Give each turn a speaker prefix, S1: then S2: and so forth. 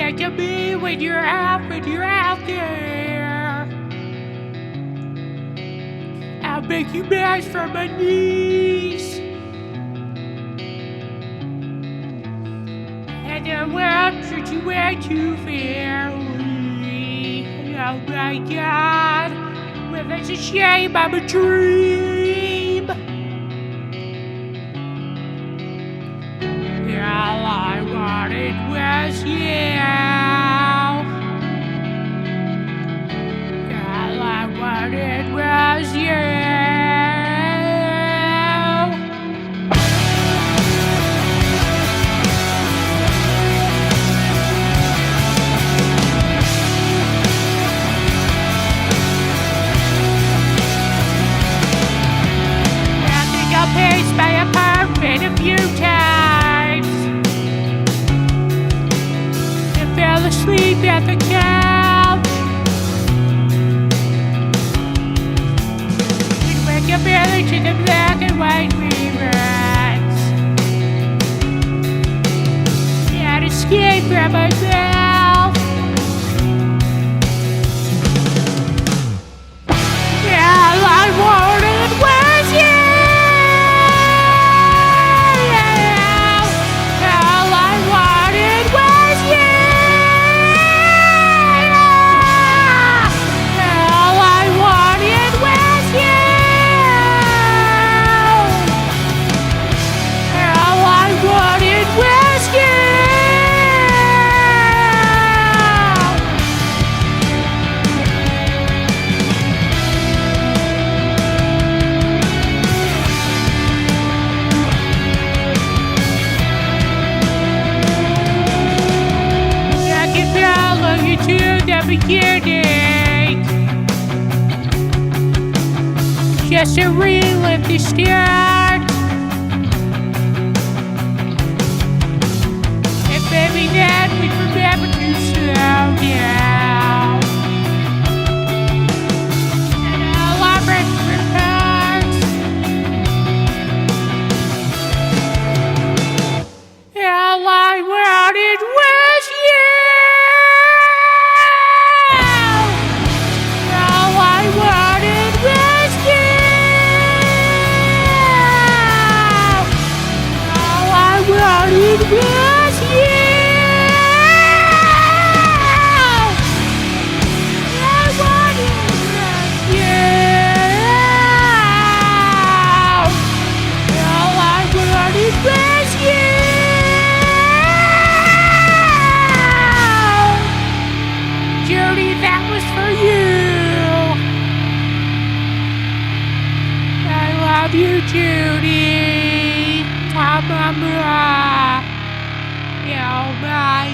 S1: meant to be when you're out there. I'll make you mad from my knees. And the world treats you way too fairly. Oh my God, well that's a shame, I'm a dream. All I wanted was you. All I wanted was you. I think I'll pace my apartment a few times. Fell asleep at the couch. We'd wake up early to the black and white reruns. Can't escape from myself. All I wanted was you. All I wanted was you. To the beginning, just to relive the start. And baby, then we remember to slow down. And all our different parts. All I wanted was you. It was you. I wanted you. All I wanted was you. Judy, that was for you. I love you, Judy. Mama. Yeah, bye.